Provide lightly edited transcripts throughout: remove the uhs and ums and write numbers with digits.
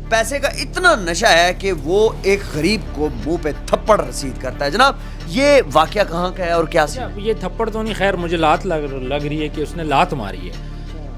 पैसे का इतना नशा है कि वो एक गरीब को मुंह पे थप्पड़ रसीद करता है। जनाब ये वाकया कहाँ का है और क्या सीन? ये थप्पड़ तो नहीं, खैर मुझे लात लग रही है कि उसने लात मारी है।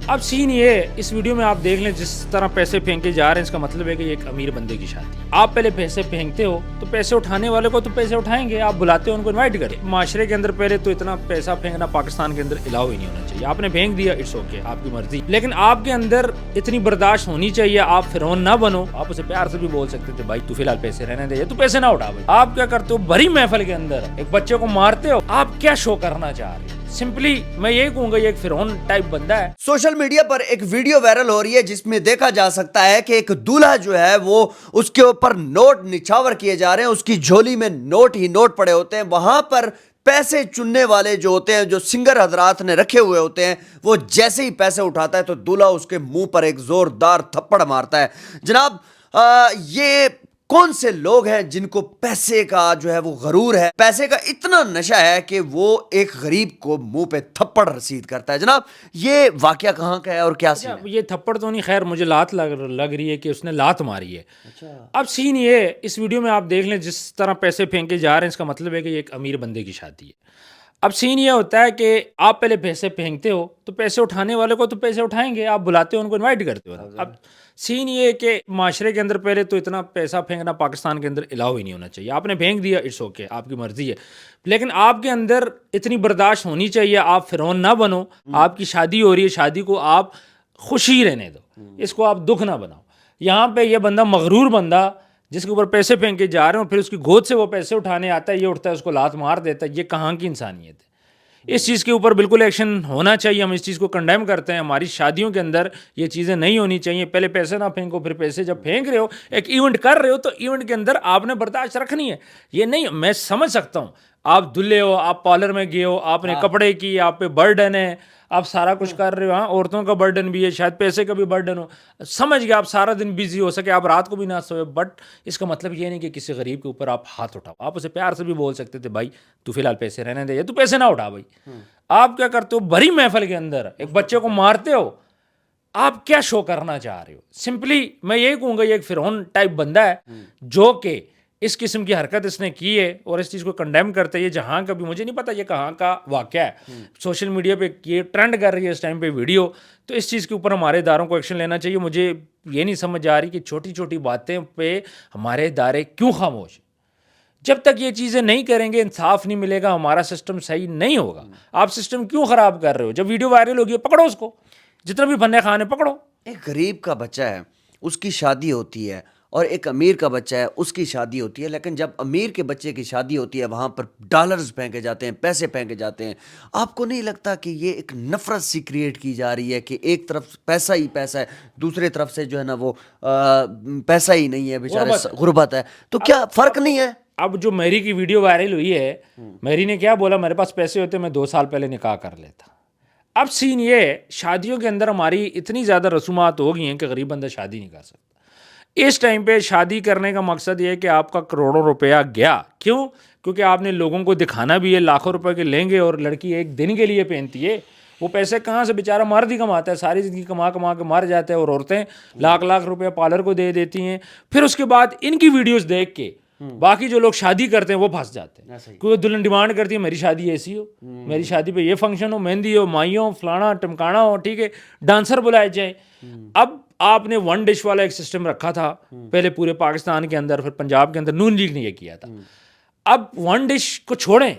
अब सीन ये, इस वीडियो में आप देख लें जिस तरह पैसे फेंके जा रहे हैं, इसका मतलब है कि ये एक अमीर बंदे की शादी है। आप पहले पैसे फेंकते हो तो पैसे उठाने वाले को तो पैसे उठाएंगे, आप बुलाते हो उनको, इनवाइट करें। माशरे के अंदर पहले तो इतना पैसा फेंकना पाकिस्तान के अंदर अलाउ ही नहीं होना चाहिए। आपने फेंक दिया, इट्स ओके, आपकी मर्जी, लेकिन आपके अंदर इतनी बर्दाश्त होनी चाहिए। आप फिरौन ना बनो। आप उसे प्यार से भी बोल सकते थे, भाई तू फिलहाल पैसे रहने दे, तू पैसे ना उठा। भाई आप क्या करते हो, भरी महफिल के अंदर एक बच्चे को मारते हो। आप क्या शो करना चाह रहे हो? सिंपली मैं यही कहूंगा, ये एक फिरौन टाइप बंदा है। सोशल मीडिया पर एक वीडियो वायरल हो रही है जिसमें देखा जा सकता है कि एक दूल्हा जो है वो उसके ऊपर नोट निछावर किए जा रहे हैं, उसकी झोली में नोट ही नोट पड़े होते हैं। वहां पर पैसे चुनने वाले जो होते हैं, जो सिंगर हजरात ने रखे हुए होते हैं, वो जैसे ही पैसे उठाता है तो दूल्हा उसके मुंह पर एक जोरदार थप्पड़ मारता है। जनाब ये कौन से लोग हैं जिनको पैसे का जो है वो गरूर है, पैसे का इतना नशा है कि वो एक गरीब को मुंह पे थप्पड़ रसीद करता है? जनाब ये वाकया कहाँ का है और क्या सीन है? ये थप्पड़ तो नहीं, खैर मुझे लात लग रही है कि उसने लात मारी है। अब सीन ये, इस वीडियो में आप देख लें जिस तरह पैसे फेंके जा रहे हैं, इसका मतलब है कि ये एक अमीर बंदे की शादी है। अब सीन ये होता है कि आप पहले पैसे फेंकते हो तो पैसे उठाने वाले को तो पैसे उठाएंगे, आप बुलाते हो, उनको इनवाइट करते हो। अब सीन ये है कि माशरे के अंदर पहले तो इतना पैसा फेंकना पाकिस्तान के अंदर अलाउ ही नहीं होना चाहिए। आपने फेंक दिया, इट्स ओके, आपकी मर्जी है, लेकिन आपके अंदर इतनी बर्दाश्त होनी चाहिए। आप फिरौन ना बनो। आपकी शादी हो रही है, शादी को आप खुशी रहने दो, इसको आप दुख ना बनाओ। यहाँ पे ये बंदा मगरूर बंदा जिसके ऊपर पैसे फेंके जा रहे हैं और फिर उसकी गोद से वो पैसे उठाने आता है, ये उठता है, उसको लात मार देता है। ये कहाँ की इंसानियत है? इस चीज़ के ऊपर बिल्कुल एक्शन होना चाहिए। हम इस चीज़ को कंडेम करते हैं। हमारी शादियों के अंदर ये चीज़ें नहीं होनी चाहिए। पहले पैसे ना फेंको, फिर पैसे जब फेंक रहे हो, एक इवेंट कर रहे हो, तो इवेंट के अंदर आपने बर्दाश्त रखनी है। ये नहीं, मैं समझ सकता हूँ, आप दुल्हे हो, आप पार्लर में गए हो, आपने कपड़े की, आप पे बर्डन है, आप सारा कुछ कर रहे हो। हाँ, औरतों का बर्डन भी है, शायद पैसे का भी बर्डन हो, समझ गया। आप सारा दिन बिजी हो सके, आप रात को भी ना सोए, बट इसका मतलब ये नहीं कि किसी गरीब के ऊपर आप हाथ उठाओ। आप उसे प्यार से भी बोल सकते थे, भाई तू फिलहाल पैसे रहने दे, तू पैसे ना उठा। भाई आप क्या करते हो, भरी महफिल के अंदर एक बच्चे को मारते हो। आप क्या शो करना चाह रहे हो? सिंपली मैं यही कहूंगा, ये एक फिरौन टाइप बंदा है जो कि इस किस्म की हरकत इसने की है, और इस चीज़ को कंडेम करते हैं। ये जहाँ का भी, मुझे नहीं पता ये कहाँ का वाक़या है, सोशल मीडिया पे ये ट्रेंड कर रही है इस टाइम पे वीडियो, तो इस चीज़ के ऊपर हमारे इदारों को एक्शन लेना चाहिए। मुझे ये नहीं समझ आ रही कि छोटी छोटी बातें पे हमारे इदारे क्यों खामोश? जब तक ये चीज़ें नहीं करेंगे, इंसाफ नहीं मिलेगा, हमारा सिस्टम सही नहीं होगा। आप सिस्टम क्यों ख़राब कर रहे हो? जब वीडियो वायरल होगी, पकड़ो उसको, जितना भी बन्ने खाने पकड़ो। एक गरीब का बच्चा है, उसकी शादी होती है, और एक अमीर का बच्चा है, उसकी शादी होती है। लेकिन जब अमीर के बच्चे की शादी होती है, वहाँ पर डॉलर्स फेंके जाते हैं, पैसे फेंके जाते हैं। आपको नहीं लगता कि ये एक नफरत सी क्रिएट की जा रही है कि एक तरफ पैसा ही पैसा है, दूसरी तरफ से जो है ना वो पैसा ही नहीं है, बेचारे गुर्बत है, तो क्या फ़र्क नहीं है? अब जो मैरी की वीडियो वायरल हुई है, मैरी ने क्या बोला, मेरे पास पैसे होते मैं 2 साल पहले निकाह कर लेता। अब सीन ये, शादियों के अंदर हमारी इतनी ज़्यादा रसूमात हो गई हैं कि गरीब बंदा शादी नहीं कर सकता। इस टाइम पे शादी करने का मकसद ये है कि आपका करोड़ों रुपया गया। क्यों? क्योंकि आपने लोगों को दिखाना भी है, लाखों रुपए के लेंगे, और लड़की एक दिन के लिए पहनती है। वो पैसे कहाँ से, बेचारा मर्द ही कमाता है, सारी ज़िंदगी कमा कमा के मर जाता है, और औरतें लाख लाख रुपया पार्लर को दे देती हैं। फिर उसके बाद इनकी वीडियोज़ देख के बाकी जो लोग शादी करते हैं वो फंस जाते हैं। क्योंकि दुल्हन डिमांड करती है, मेरी शादी ऐसी हो, मेरी शादी पे ये फंक्शन हो, मेहंदी हो, माई हो, फलाना टमकाना हो, ठीक है, डांसर बुलाए जाए। अब आपने वन डिश वाला एक सिस्टम रखा था पहले पूरे पाकिस्तान के अंदर, फिर पंजाब के अंदर नून लीग ने ये किया था। अब वन डिश को छोड़ें,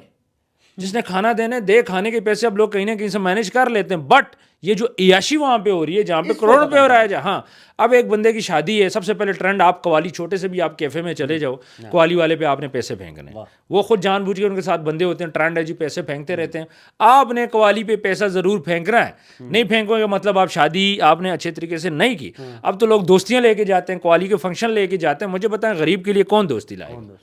जिसने खाना देने दे, खाने के पैसे अब लोग कहीं ना कहीं से मैनेज कर लेते हैं, बट ये जो इयाशी वहाँ पे हो रही है, जहाँ पे करोड़ रुपए हो रहा है, हाँ, अब एक बंदे की शादी है, सबसे पहले ट्रेंड, आप कवाली, छोटे से भी आप कैफे में चले जाओ, कवाली वाले पे आपने पैसे फेंकने, वो खुद जानबूझ के उनके साथ बंदे होते हैं, ट्रेंड है जी, पैसे फेंकते रहते हैं। आपने कवाली पे पैसा ज़रूर फेंकना है, नहीं फेंकोगे मतलब आप शादी आपने अच्छे तरीके से नहीं की। अब तो लोग दोस्तियाँ लेके जाते हैं, कवाली के फंक्शन लेके जाते हैं। मुझे बताएं, गरीब के लिए कौन दोस्ती लाएगा?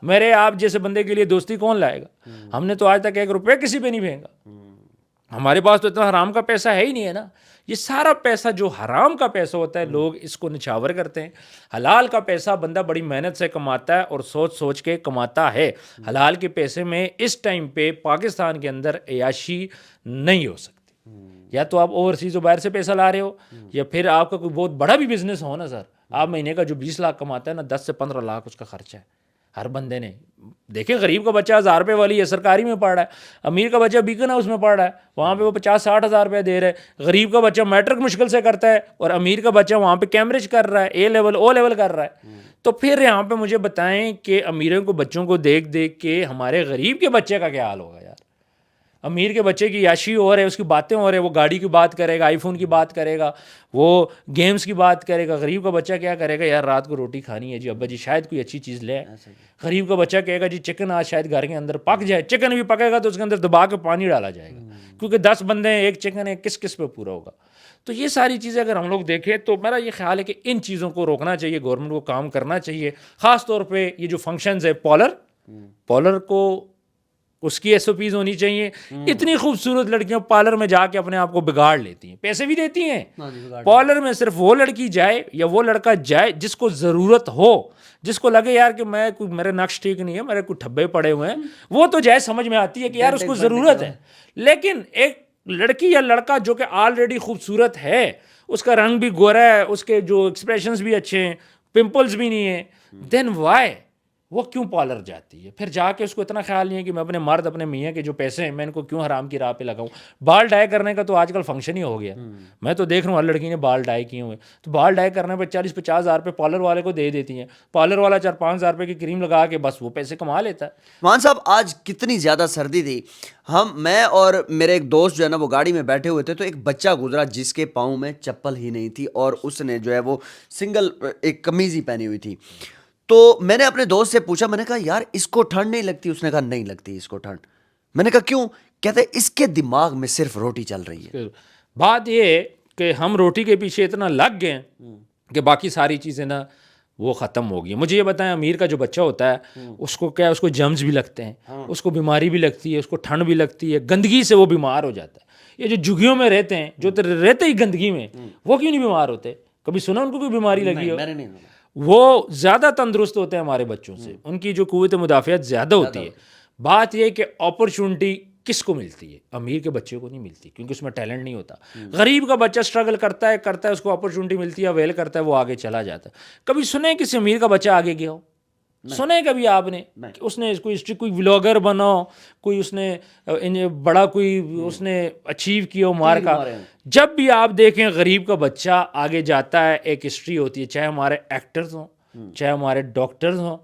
मेरे आप जैसे बंदे के लिए दोस्ती कौन लाएगा? हमने तो आज तक 1 रुपये किसी पे नहीं फेंका। हमारे पास तो इतना हराम का पैसा है ही नहीं है ना। ये सारा पैसा जो हराम का पैसा होता है, लोग इसको निछावर करते हैं। हलाल का पैसा बंदा बड़ी मेहनत से कमाता है और सोच सोच के कमाता है। हलाल के पैसे में इस टाइम पे पाकिस्तान के अंदर अयाशी नहीं हो सकती। یا تو آپ اوورسیز و باہر سے پیسہ لا رہے ہو, یا پھر آپ کا کوئی بہت بڑا بھی بزنس ہو نا سر, آپ مہینے کا جو 20 لاکھ کماتا ہے نا, 10 سے 15 لاکھ اس کا خرچہ ہے ہر بندے نے. دیکھیں غریب کا بچہ 1000 روپے والی ہے, سرکاری میں پڑھ رہا ہے, امیر کا بچہ بیکن ہاؤس میں پڑھ رہا ہے, وہاں پہ وہ 50-60 ہزار روپے دے رہے ہے. غریب کا بچہ میٹرک مشکل سے کرتا ہے اور امیر کا بچہ وہاں پہ کیمبرج کر رہا ہے, اے لیول او لیول کر رہا ہے. تو پھر یہاں پہ مجھے بتائیں کہ امیروں کو بچوں کو دیکھ دیکھ کے ہمارے غریب کے بچے کا کیا حال ہوگا یار. امیر کے بچے کی یاشی ہو رہے, اس کی باتیں ہو رہے, وہ گاڑی کی بات کرے گا, آئی فون کی بات کرے گا, وہ گیمز کی بات کرے گا. غریب کا بچہ کیا کرے گا, یار رات کو روٹی کھانی ہے جی ابا جی, شاید کوئی اچھی چیز لے. غریب کا بچہ کہے گا جی چکن آج شاید گھر کے اندر پک جائے. چکن بھی پکے گا تو اس کے اندر دبا کے پانی ڈالا جائے گا, کیونکہ 10 بندے ہیں, ایک چکن ہے, کس کس پہ پورا ہوگا. تو یہ ساری چیزیں اگر ہم لوگ دیکھیں تو میرا یہ خیال ہے کہ ان چیزوں کو روکنا چاہیے, گورنمنٹ کو کام کرنا چاہیے. خاص طور پہ یہ جو فنکشنز ہے, پارلر کو اس کی ایس او پیز ہونی چاہیے. اتنی خوبصورت لڑکیاں پارلر میں جا کے اپنے آپ کو بگاڑ لیتی ہیں, پیسے بھی دیتی ہیں. پارلر میں صرف وہ لڑکی جائے یا وہ لڑکا جائے جس کو ضرورت ہو, جس کو لگے یار کہ میں کوئی میرے نقش ٹھیک نہیں ہے, میرے کوئی ٹھبے پڑے ہوئے ہیں, وہ تو جائے, سمجھ میں آتی ہے کہ یار اس کو ضرورت ہے. لیکن ایک لڑکی یا لڑکا جو کہ آلریڈی خوبصورت ہے, اس کا رنگ بھی گورا ہے, اس کے جو ایکسپریشنز بھی اچھے ہیں, پمپلز بھی نہیں ہیں, دین وائی وہ کیوں پارلر جاتی ہے؟ پھر جا کے اس کو اتنا خیال نہیں ہے کہ میں اپنے مرد, اپنے میاں کے جو پیسے ہیں میں ان کو کیوں حرام کی راہ پہ لگاؤں. بال ڈائی کرنے کا تو آج کل فنکشن ہی ہو گیا. میں تو دیکھ رہا ہوں ہر لڑکی نے بال ڈائی کیے ہوئے, تو بال ڈائی کرنے پہ 40-50 ہزار روپے پارلر والے کو دے دیتی ہیں. پارلر والا 4-5 ہزار روپے کی کریم لگا کے بس وہ پیسے کما لیتا ہے. مان صاحب آج کتنی زیادہ سردی تھی, میں اور میرے ایک دوست جو ہے نا وہ گاڑی میں بیٹھے ہوئے تھے, تو ایک بچہ گزرا جس کے پاؤں میں چپل ہی نہیں تھی اور اس نے جو ہے وہ سنگل ایک قمیض ہی پہنی ہوئی تھی. تو میں نے اپنے دوست سے پوچھا, میں نے کہا یار اس کو ٹھنڈ نہیں لگتی؟ اس نے کہا نہیں لگتی اس کو ٹھنڈ. میں نے کہا کیوں؟ کہتے اس کے دماغ میں صرف روٹی چل رہی ہے. بات یہ ہے کہ ہم روٹی کے پیچھے اتنا لگ گئے کہ باقی ساری چیزیں نا وہ ختم ہو گئی. مجھے یہ بتائیں, امیر کا جو بچہ ہوتا ہے اس کو کیا, اس کو جرمز بھی لگتے ہیں, اس کو بیماری بھی لگتی ہے, اس کو ٹھنڈ بھی لگتی ہے, گندگی سے وہ بیمار ہو جاتا ہے. یہ جو جھگیوں میں رہتے ہیں, جو رہتے ہی گندگی میں, وہ کیوں نہیں بیمار ہوتے؟ کبھی سنا ان کو کوئی بیماری لگی ہو؟ وہ زیادہ تندرست ہوتے ہیں ہمارے بچوں سے, ان کی جو قوت مدافعت زیادہ ہوتی ہے. بات یہ کہ اپرچونٹی کس کو ملتی ہے؟ امیر کے بچے کو نہیں ملتی, کیونکہ اس میں ٹیلنٹ نہیں ہوتا. غریب کا بچہ اسٹرگل کرتا ہے, اس کو اپرچونٹی ملتی ہے, ویل کرتا ہے, وہ آگے چلا جاتا ہے. کبھی سنیں کسی امیر کا بچہ آگے گیا ہو؟ سنیں کبھی آپ نے کہ اس نے کوئی ولاگر بنا, کوئی اس نے بڑا کوئی اس نے اچیو کیا ہو مار کا؟ جب بھی آپ دیکھیں غریب کا بچہ آگے جاتا ہے, ایک ہسٹری ہوتی ہے, چاہے ہمارے ایکٹرز ہوں, چاہے ہمارے ڈاکٹرز ہوں.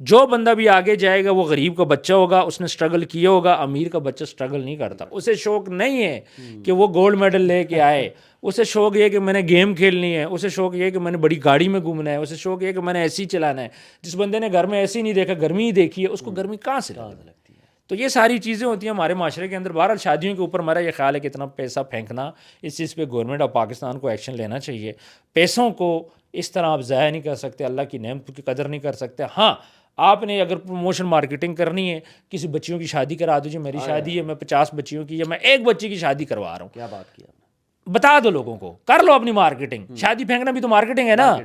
جو بندہ بھی آگے جائے گا وہ غریب کا بچہ ہوگا, اس نے سٹرگل کیا ہوگا. امیر کا بچہ سٹرگل نہیں کرتا, اسے شوق نہیں ہے کہ وہ گولڈ میڈل لے کے آئے, اسے شوق یہ کہ میں نے گیم کھیلنی ہے, اسے شوق یہ کہ میں نے بڑی گاڑی میں گھومنا ہے, اسے شوق یہ کہ میں نے ایسی چلانا ہے. جس بندے نے گھر میں ایسی نہیں دیکھا, گرمی ہی دیکھی ہے, اس کو گرمی کہاں سے لگتی ہے؟ تو یہ ساری چیزیں ہوتی ہیں ہمارے معاشرے کے اندر. بہرحال شادیوں کے اوپر میرا یہ خیال ہے کہ اتنا پیسہ پھینکنا, اس چیز پہ گورنمنٹ آف پاکستان کو ایکشن لینا چاہیے. پیسوں کو اس طرح آپ ضائع نہیں کر سکتے, اللہ کی نعمتوں کی قدر نہیں کر سکتے. ہاں آپ نے اگر پروموشن مارکیٹنگ کرنی ہے, کسی بچیوں کی شادی کرا دیجیے, میری شادی ہے, میں 50 بچیوں کی یا میں ایک بچی کی شادی کروا رہا ہوں, کیا بات کیا, بتا دو لوگوں کو, کر لو اپنی مارکیٹنگ. شادی پھینکنا بھی تو مارکیٹنگ ہے نا.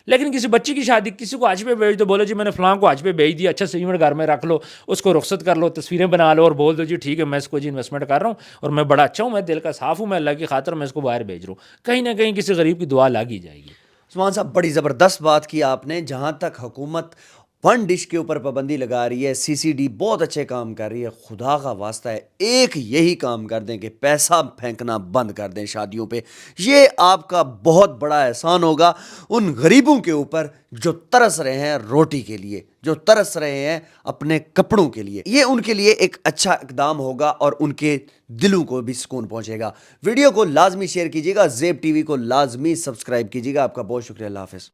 لیکن کسی بچی کی شادی کسی کو حج پہ بھیج دو, بولو جی میں نے فلاں کو حج پہ بھیج دیا, اچھا سے ایونٹ گھر میں رکھ لو, اس کو رخصت کر لو, تصویریں بنا لو اور بول دو جی ٹھیک ہے میں اس کو جی انویسٹمنٹ کر رہا ہوں اور میں بڑا اچھا ہوں, میں دل کا صاف ہوں, میں اللہ کی خاطر میں اس کو باہر بھیج رہا ہوں. کہیں نہ کہیں کسی غریب کی دعا لگ ہی جائے گی. عثمان صاحب بڑی زبردست بات کی آپ نے. جہاں تک حکومت ون ڈش کے اوپر پابندی لگا رہی ہے, سی سی ڈی بہت اچھے کام کر رہی ہے, خدا کا واسطہ ہے ایک یہی کام کر دیں کہ پیسہ پھینکنا بند کر دیں شادیوں پہ. یہ آپ کا بہت بڑا احسان ہوگا ان غریبوں کے اوپر جو ترس رہے ہیں روٹی کے لیے, جو ترس رہے ہیں اپنے کپڑوں کے لیے. یہ ان کے لیے ایک اچھا اقدام ہوگا اور ان کے دلوں کو بھی سکون پہنچے گا. ویڈیو کو لازمی شیئر کیجیے گا, زیب ٹی وی کو لازمی سبسکرائب کیجیے گا. آپ کا بہت شکریہ, اللہ حافظ.